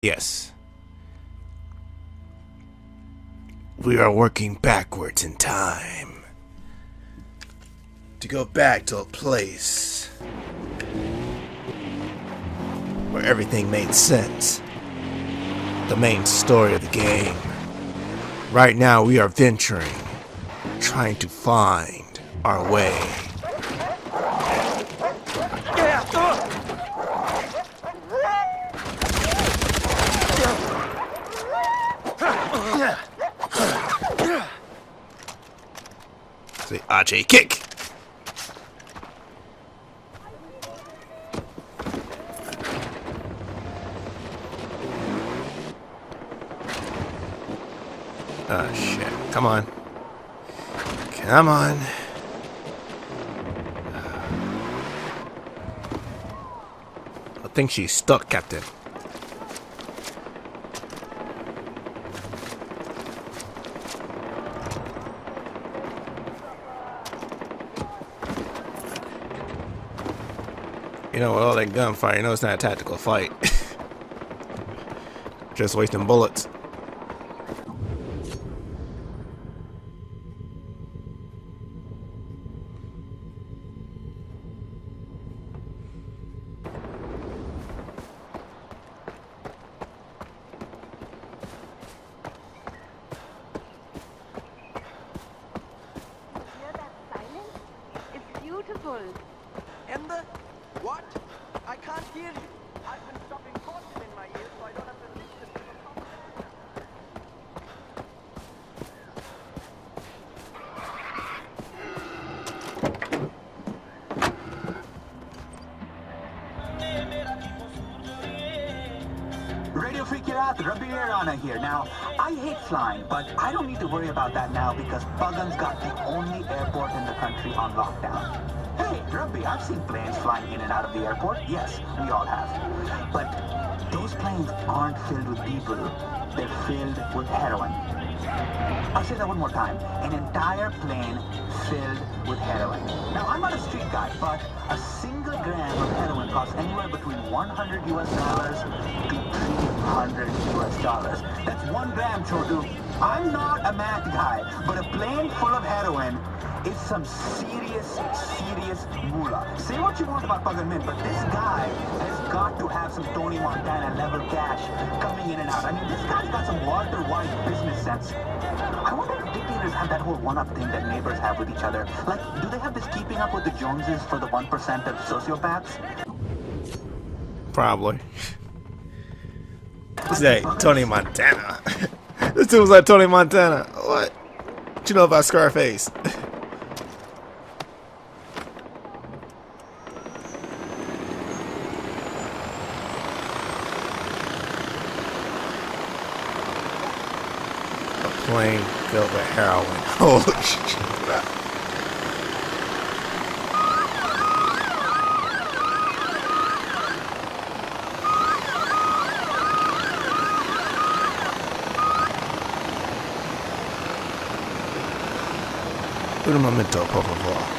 Yes. We are working backwards in time to go back to a place where everything made sense. The main story of the game. Right now we are venturing, trying to find our way. Say RJ kick. Oh shit. Come on. Come on. I think she's stuck, Captain. You know, with all that gunfire, you know it's not a tactical fight. Just wasting bullets. Hear that silence? It's beautiful. And the what? I can't hear you. I've been stuffing cotton in my ears so I don't have to listen to the conversation. Radio Freak Yacht, Rabi Rana here. Now, I hate flying, but I don't need to worry about that now because Pagan's got the only airport in the country on lockdown. Hey, Rabi, I've seen planes flying in and out of the airport. Yes, we all have. But those planes aren't filled with people. They're filled with heroin. I'll say that one more time. An entire plane filled with heroin. Now, I'm not a street guy, but a single gram of heroin costs anywhere between $100 US to $300 US. That's 1 gram, Chotu. I'm not a math guy, but a plane full of heroin is some serious moolah. Say what you want about Pagan Mint, but this guy has got to have some Tony Montana level cash coming in and out. I mean, this guy's got some Walter White business sense. I wonder if dictators have that whole one-up thing that neighbors have with each other. Like, do they have this keeping up with the Joneses for the 1% of sociopaths? Probably. What's that? Tony Montana. This dude was like Tony Montana. What? What you know about Scarface? A plane filled with heroin. Holy shit. Un momento, por favor.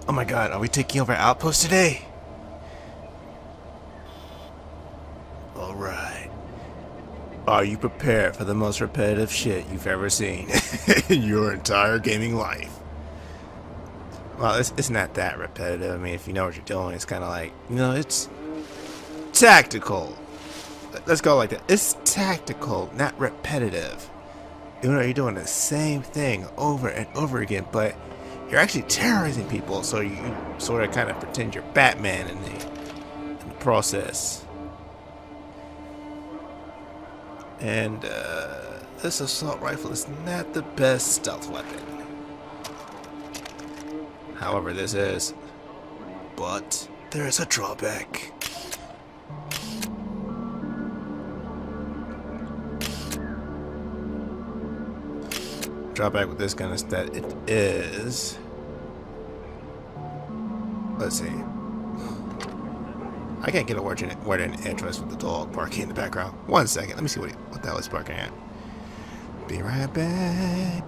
Oh my god, are we taking over Outpost today? Alright. Are you prepared for the most repetitive shit you've ever seen in your entire gaming life? Well, it's not that repetitive. I mean, if you know what you're doing, it's kind of like, it's tactical. Let's go like that. It's tactical, not repetitive. Even though you're doing the same thing over and over again, but you're actually terrorizing people, so you sort of kind of pretend you're Batman in the process. And this assault rifle is not the best stealth weapon. However, this is. But there is a drawback. Drawback with this gun is that it is. Let's see. I can't get a word in edgewise with the dog barking in the background. 1 second. Let me see what the hell he's barking at. Be right back.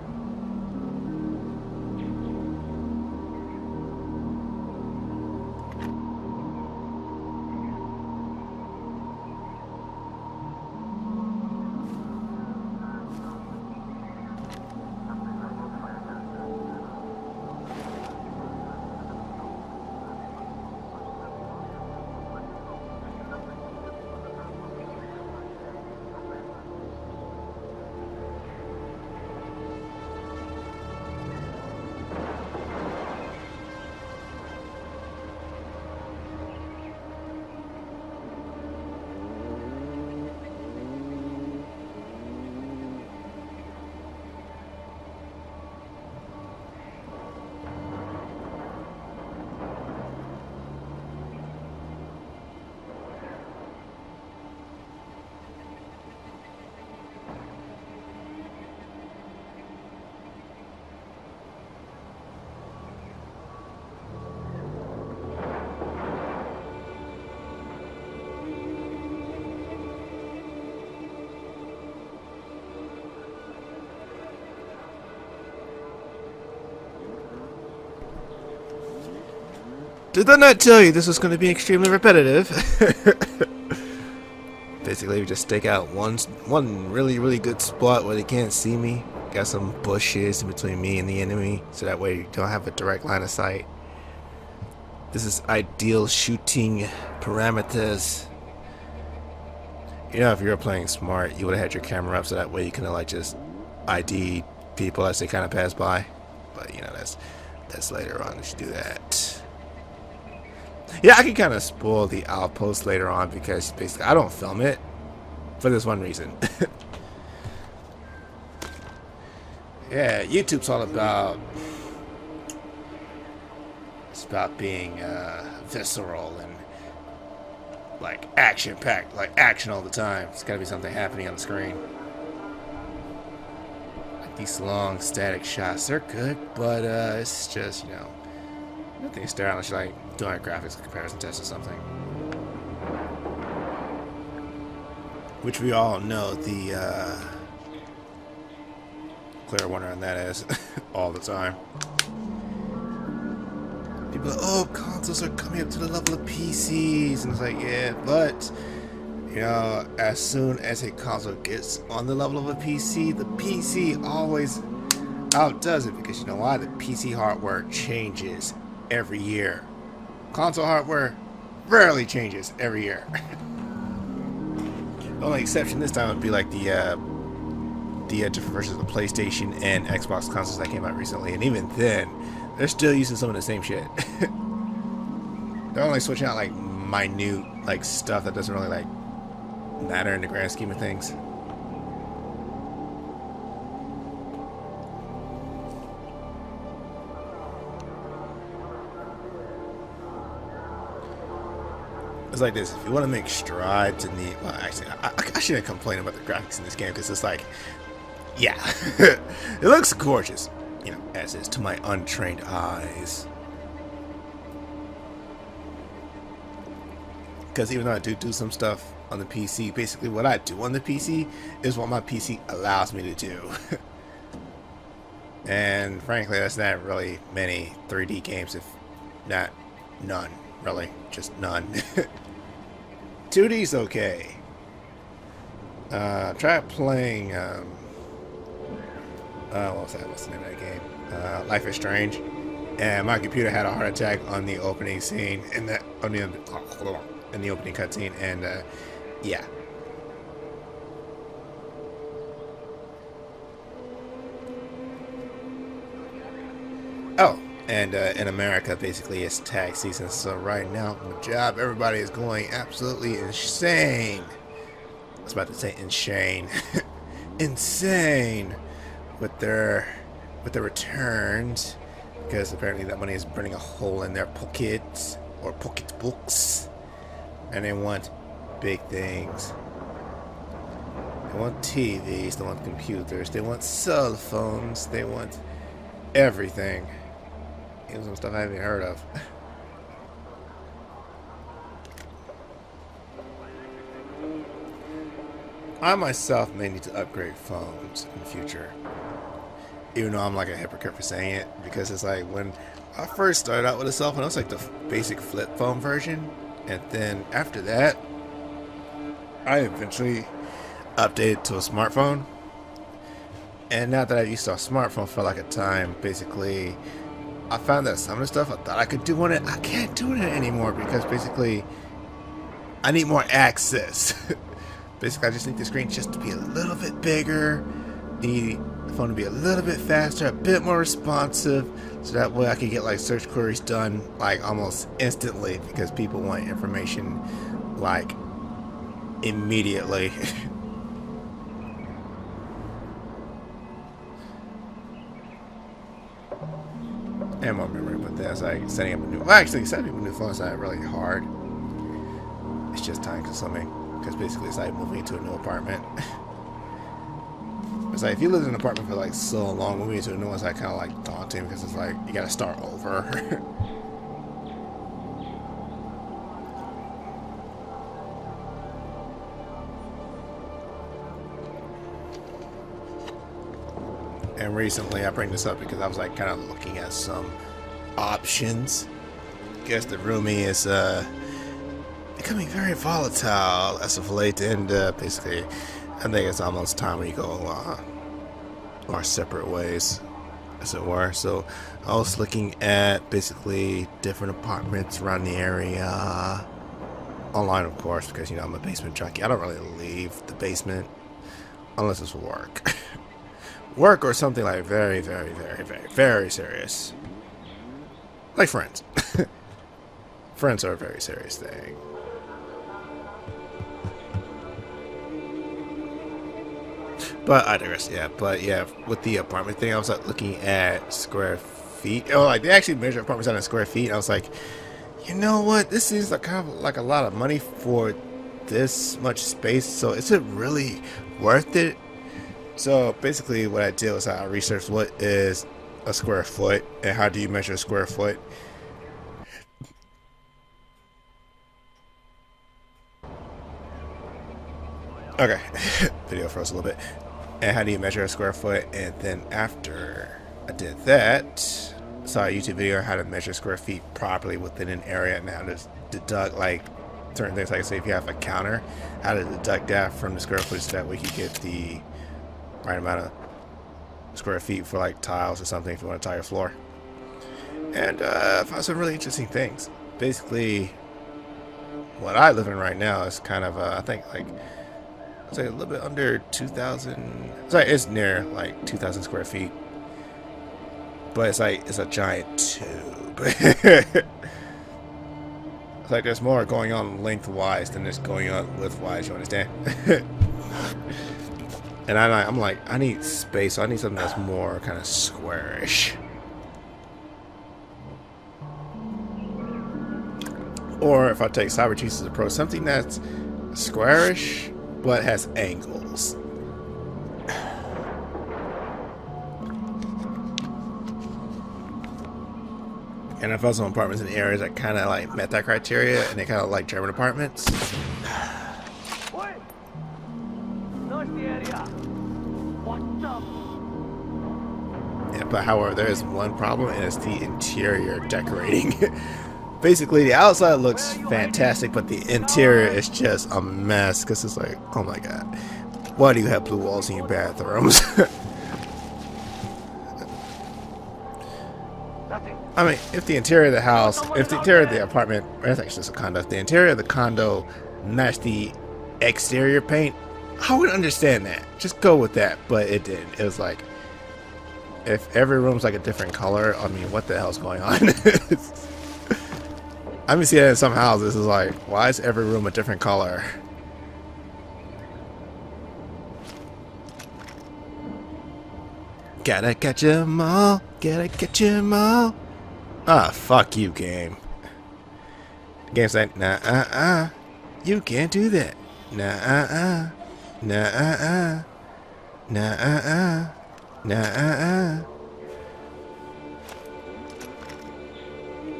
Did I not tell you this was going to be extremely repetitive? Basically, we just stake out one really good spot where they can't see me. Got some bushes in between me and the enemy, so that way you don't have a direct line of sight. This is ideal shooting parameters. You know, if you were playing smart, you would have had your camera up so that way you can like just ID people as they kind of pass by. But you know, that's later on. You should do that. Yeah, I can kind of spoil the Outpost later on because basically I don't film it for this one reason. Yeah, YouTube's all about being visceral and like action-packed, like action all the time. It's got to be something happening on the screen. Like these long static shots, they're good, but it's just, you know, nothing to stare at unless you're like doing a graphics comparison test or something. Which we all know the clear winner on that is all the time. People are like, oh, consoles are coming up to the level of PCs, and it's like, yeah, but you know, as soon as a console gets on the level of a PC, the PC always outdoes it because you know why? The PC hardware changes every year. Console hardware rarely changes every year. The only exception this time would be like the different versions of the PlayStation and Xbox consoles that came out recently, and even then, they're still using some of the same shit. They're only switching out like minute like stuff that doesn't really like matter in the grand scheme of things. It's like this. If you want to make strides in the... Well, actually, I shouldn't complain about the graphics in this game because it's like... Yeah. It looks gorgeous. You know, as is to my untrained eyes. Because even though I do some stuff on the PC, basically what I do on the PC is what my PC allows me to do. And frankly, that's not really many 3D games, if not none. Really, just none. 2D's okay. Tried playing, what was that? What's the name of that game? Life is Strange. And my computer had a heart attack on the opening scene, in the in the opening cutscene, and yeah. Oh, and in America, basically, it's tax season. So right now, on the job, everybody is going absolutely insane. I was about to say insane, insane with their returns, because apparently that money is burning a hole in their pockets or pocketbooks, and they want big things. They want TVs, they want computers, they want cell phones, they want everything. Even some stuff I haven't heard of. I myself may need to upgrade phones in the future. Even though I'm like a hypocrite for saying it, because it's like when I first started out with a cell phone, it was like the basic flip phone version, and then after that, I eventually updated to a smartphone. And now that I used to a smartphone for like a time, basically, I found that some of the stuff I thought I could do on it, I can't do it anymore, because basically, I need more access. Basically, I just need the screen just to be a little bit bigger, need the phone to be a little bit faster, a bit more responsive, so that way I can get like search queries done like almost instantly, because people want information like immediately. And more memory, but that's like setting up a new. Well, actually, setting up a new phone is not really hard. It's just time consuming, because basically it's like moving into a new apartment. It's like if you live in an apartment for like so long, moving into a new one's like kind of like daunting, because it's like you gotta start over. And recently, I bring this up because I was like kind of looking at some options. I guess the roomie is becoming very volatile as of late, and basically, I think it's almost time we go our separate ways, as it were. So I was looking at basically different apartments around the area, online, of course, because you know I'm a basement junkie. I don't really leave the basement unless it's work. Work or something like very, very, very, very, very serious. Like friends. Friends are a very serious thing. But I digress, yeah. But yeah, with the apartment thing, I was like looking at square feet. Oh, like they actually measure apartments out in square feet. And I was like, you know what? This seems like kind of like a lot of money for this much space. So is it really worth it? So basically what I did was I researched what is a square foot and how do you measure a square foot. Okay, video froze a little bit. And how do you measure a square foot? And then after I did that, saw a YouTube video on how to measure square feet properly within an area and how to deduct like certain things. Like say if you have a counter, how to deduct that from the square footage, that way you get the right amount of square feet for like tiles or something if you want to tile your floor. And I found some really interesting things. Basically, what I live in right now is kind of I think like it's like a little bit under 2,000. Sorry, it's near like 2,000 square feet, but it's like it's a giant tube. It's like there's more going on lengthwise than there's going on widthwise. You understand? And I'm like, I need space, so I need something that's more kind of squarish. Or if I take Cyber Jesus' approach, something that's squarish but has angles. And I found some apartments in areas that kind of like met that criteria, and they kind of like German apartments. Yeah, but however, there is one problem, and it's the interior decorating. Basically, the outside looks fantastic, but the interior is just a mess, because it's like, oh my god. Why do you have blue walls in your bathrooms? I mean, if the interior of the house, if the interior of the apartment, or it's actually just a condo, if the interior of the condo matched the exterior paint, I would understand that. Just go with that. But it didn't. It was like, if every room's like a different color, I mean, what the hell's going on? I've been seeing it in some houses. It's like, why is every room a different color? Gotta catch 'em all. Gotta catch 'em all. Ah, fuck you, game. The game's like, nah, you can't do that. Nah, nah.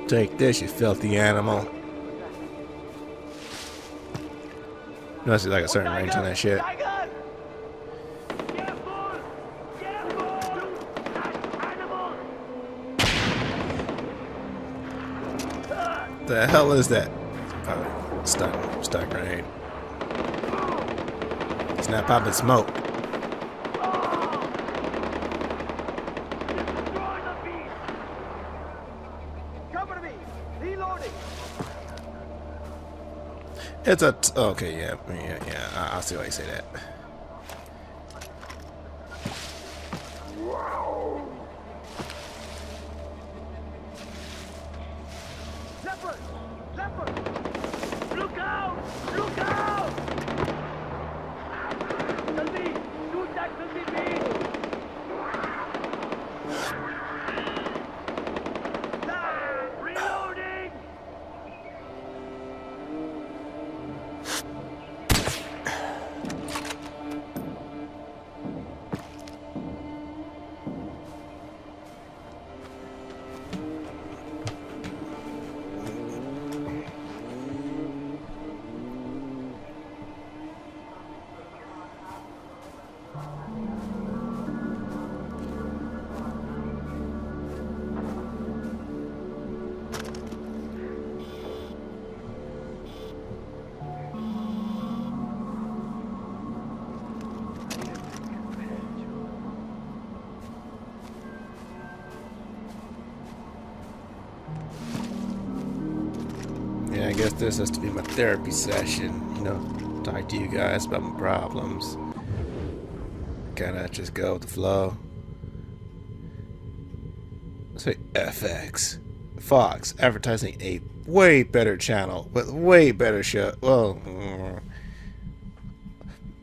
Take this, you filthy animal. You must be like a certain range on that shit. The hell is that? Oh, stun grenade. It's not popping smoke. Cover me! Reloading! It's a okay, yeah. I'll see why you say that. Leopard! Look out! Look out! Jaldi! Shoot that filthy beast! Reloading! Yeah, I guess this has to be my therapy session. You know, talk to you guys about my problems. Kinda just go with the flow. Let's say FX. Fox, advertising a way better channel with way better show. Well,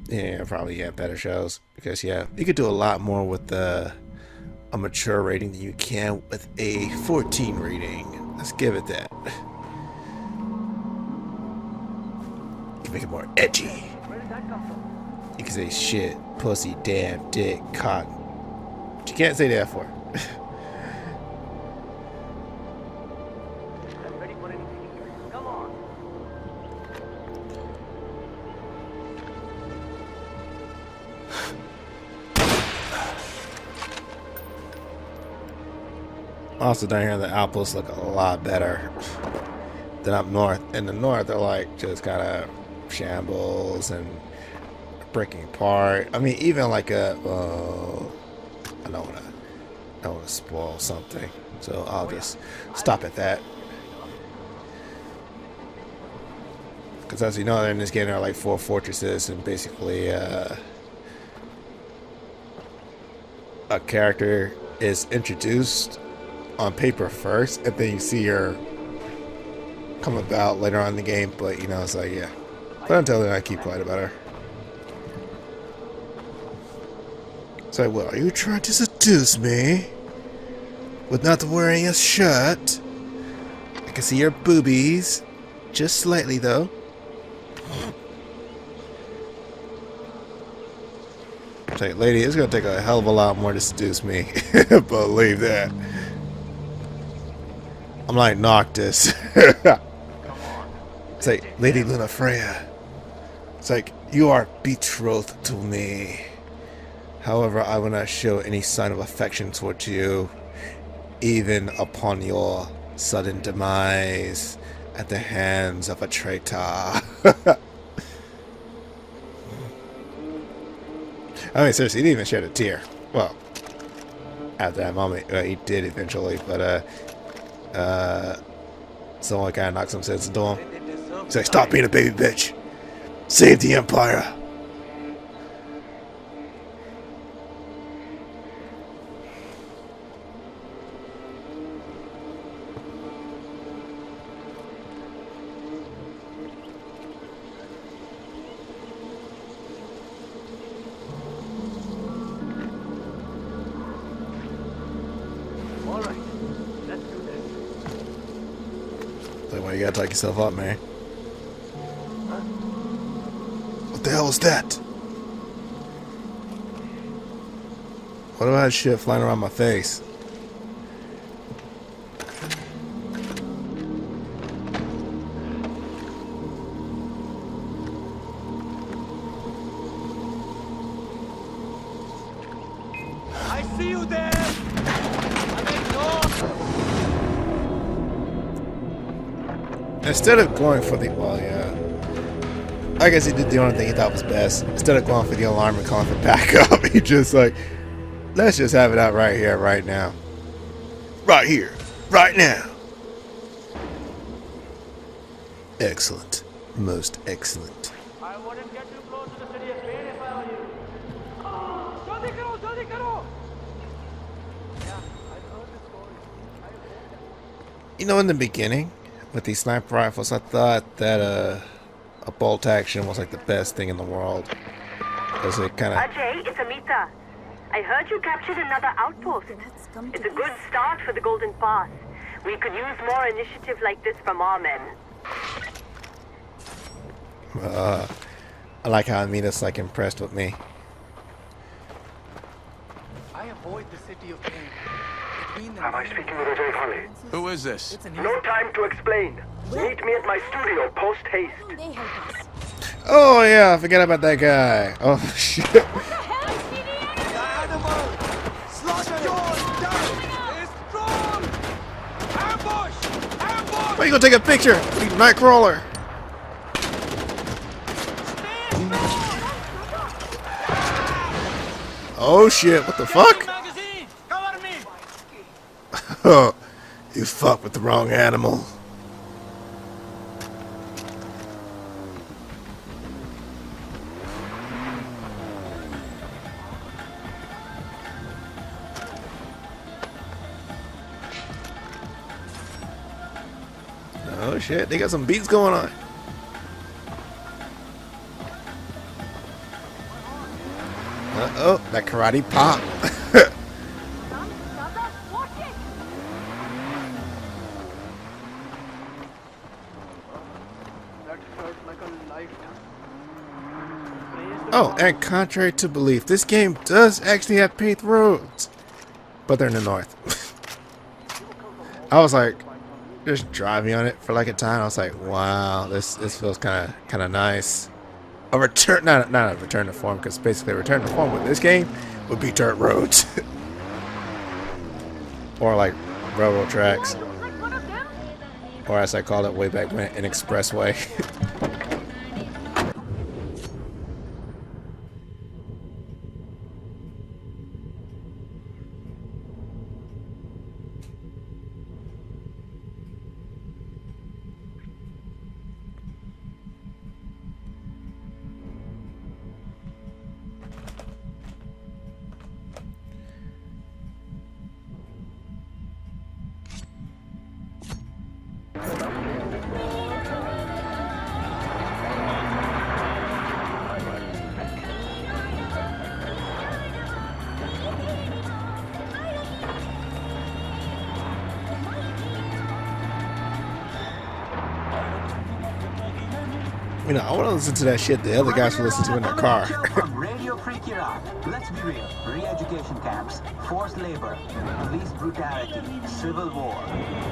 yeah, probably better shows because you could do a lot more with a mature rating than you can with a 14 rating. Let's give it that. You can make it more edgy. Where did that come from? You can say shit, pussy, damn, dick, cock. But you can't say that for. I'm ready for anything. Come on! Also down here, the outposts look a lot better than up north. In the north, they're like just kind of shambles and breaking apart. I mean, even like I don't want to spoil something, so I'll just stop at that. Because as you know, in this game there are like 4 fortresses, and basically a character is introduced on paper first, and then you see her come about later on in the game. But you know, it's like, yeah, but until then I keep quiet about her. It's like, well, are you trying to seduce me with not wearing a shirt? I can see your boobies, just slightly though. It's like, lady, it's gonna take a hell of a lot more to seduce me. Believe that. I'm like Noctis. It's like, Lady Luna Freya. It's like, you are betrothed to me. However, I will not show any sign of affection towards you, even upon your sudden demise at the hands of a traitor. I mean, seriously, he didn't even shed a tear. Well, at that moment, he did eventually, but someone kind of knocked some sense into him. He's like, "Stop being a baby bitch. Save the Empire." All right, let's do this. Like, why you gotta talk yourself up, man? What the hell was that? What about shit flying around my face? I see you there. Instead of going for the, well, yeah, I guess he did the only thing he thought was best. Instead of going for the alarm and calling for backup, he just like, let's just have it out right here, right now. Right here, right now. Excellent. Most excellent. I wouldn't get too close to the city of Spain if I were you. Jaldi karo, jaldi karo. Yeah, I've heard the story. You know, in the beginning, with these sniper rifles, I thought that a bolt action was like the best thing in the world. Because it kind of... Ajay, it's Amita. I heard you captured another outpost. It's a good start for the Golden Pass. We could use more initiative like this from our men. I like how Amita's like impressed with me. I avoid the city of pain. Am I speaking with Ajay Holly? Who is this? No time to explain. Meet me at my studio post haste. They help us. Oh yeah, I forgot about that guy. Oh shit. The animal! Slaughter yours! Down! Is strong! Ambush! Ambush! Why you gonna take a picture? You Nightcrawler. Oh shit, what the fuck? Magazine! Cover me! Oh, you fucked with the wrong animal. Oh shit, they got some beats going on. Uh-oh, that karate pop. That felt like a lifetime. Oh, and contrary to belief, this game does actually have paved roads. But they're in the north. I was like, just driving on it for like a time. I was like, wow, this feels kind of nice. A return, not a return to form, because basically a return to form with this game would be dirt roads. Or like railroad tracks. Or as I called it way back when, an expressway. You know, I want to listen to that shit the other guys will listen to in their car. From Radio Free Iraq. Let's be real. Re-education camps, forced labor, police brutality, civil war.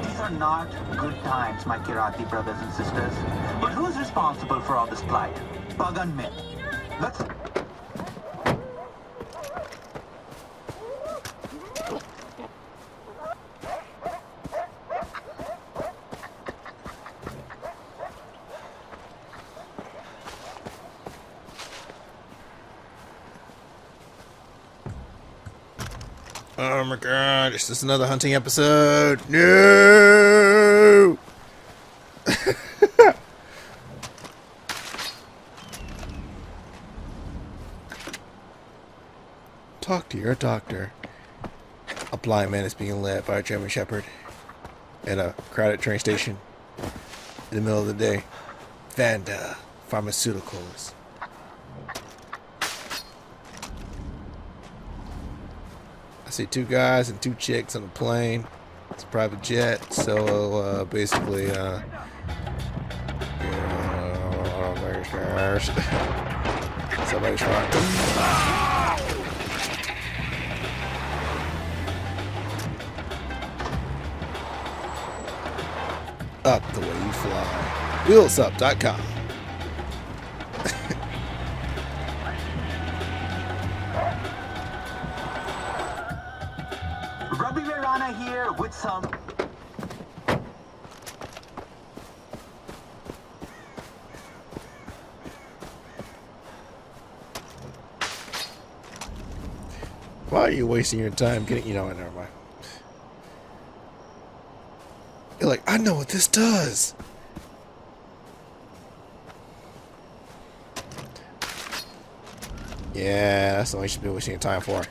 These are not good times, my Kirati brothers and sisters. But who's responsible for all this plight? Pagan men. Let's... Oh my god, it's just another hunting episode. No! Talk to your doctor. A blind man is being led by a German Shepherd at a crowded train station in the middle of the day. Vanda Pharmaceuticals. I see 2 guys and 2 chicks on a plane. It's a private jet, so basically, somebody's trying to. Up the way you fly. Wheelsup.com. Robbie Verana here with some... Why are you wasting your time getting... You know what, never mind. You're like, I know what this does. Yeah, that's what you should be wasting your time for.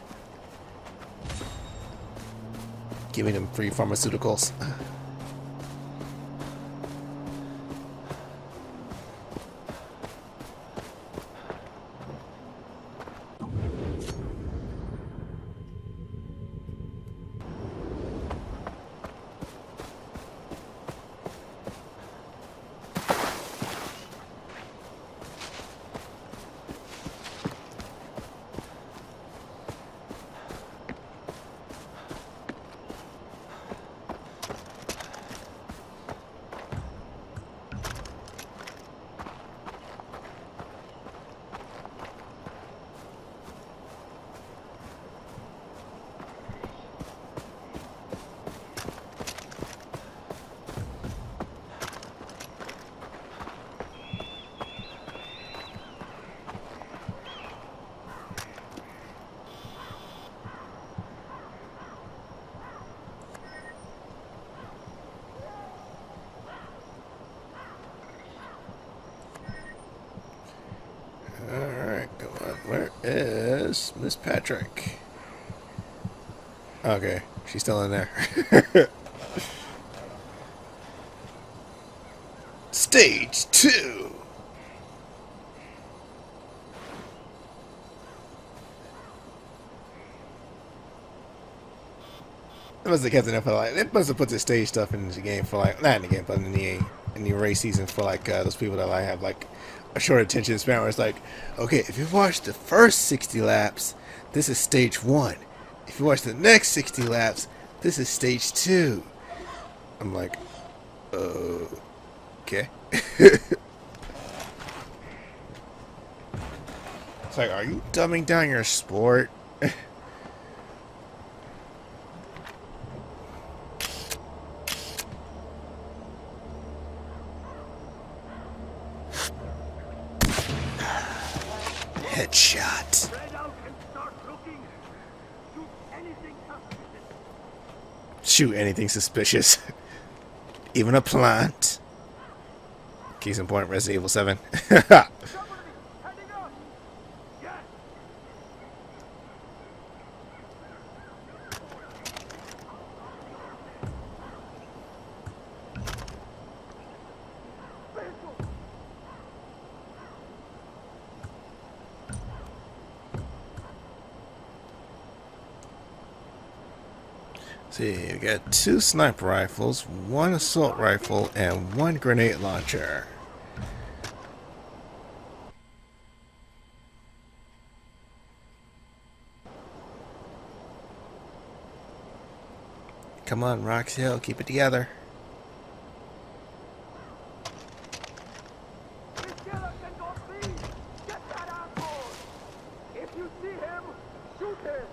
Giving them free pharmaceuticals. Where is Miss Patrick? Okay, she's still in there. Stage 2. It must have kept it up for like. It must have put the stage stuff in the game for like, not in the game, but in the race season for like those people that like have like a short attention span. Where it's like, okay, if you watch the first 60 laps, this is stage 1. If you watch the next 60 laps, this is stage 2. I'm like, okay. It's like, are you dumbing down your sport? Headshot. Spread out and start looking. Shoot anything suspicious. Shoot anything suspicious. Even a plant. Case in point, Resident Evil 7. Somebody heading up. Yes. See, we got 2 sniper rifles, 1 assault rifle, and 1 grenade launcher. Come on, Rox Hill, keep it together. This killer can go free. Get that asshole. If you see him, shoot him.